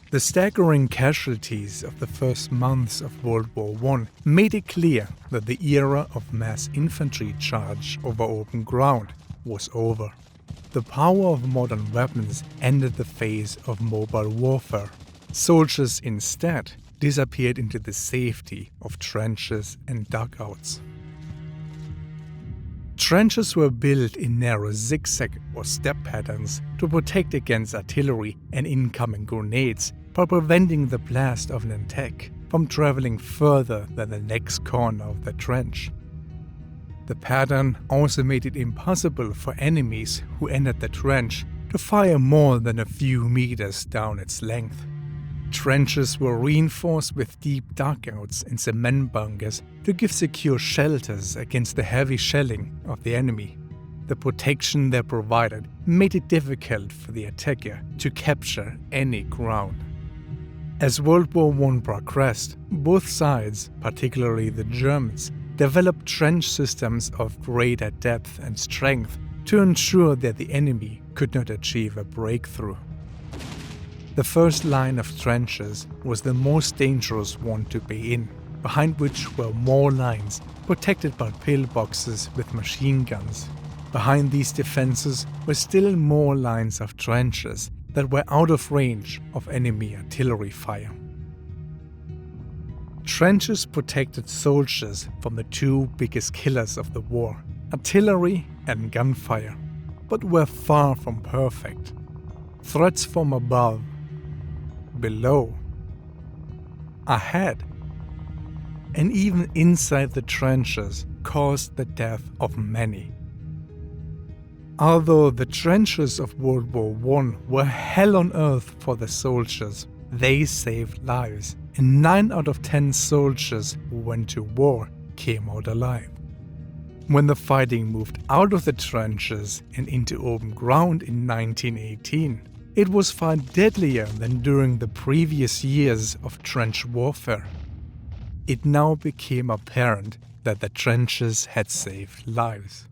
The staggering casualties of the first months of World War I made it clear that the era of mass infantry charge over open ground was over. The power of modern weapons ended the phase of mobile warfare. Soldiers instead disappeared into the safety of trenches and dugouts. Trenches were built in narrow zigzag or step patterns to protect against artillery and incoming grenades by preventing the blast of an attack from traveling further than the next corner of the trench. The pattern also made it impossible for enemies who entered the trench to fire more than a few meters down its length. Trenches were reinforced with deep dugouts and cement bunkers to give secure shelters against the heavy shelling of the enemy. The protection they provided made it difficult for the attacker to capture any ground. As World War I progressed, both sides, particularly the Germans, developed trench systems of greater depth and strength to ensure that the enemy could not achieve a breakthrough. The first line of trenches was the most dangerous one to be in, behind which were more lines protected by pillboxes with machine guns. Behind these defenses were still more lines of trenches that were out of range of enemy artillery fire. Trenches protected soldiers from the two biggest killers of the war, artillery and gunfire, but were far from perfect. Threats from above, below, ahead, and even inside the trenches caused the death of many. Although the trenches of World War I were hell on earth for the soldiers, they saved lives, and 9 out of 10 soldiers who went to war came out alive. When the fighting moved out of the trenches and into open ground in 1918, it was far deadlier than during the previous years of trench warfare. It now became apparent that the trenches had saved lives.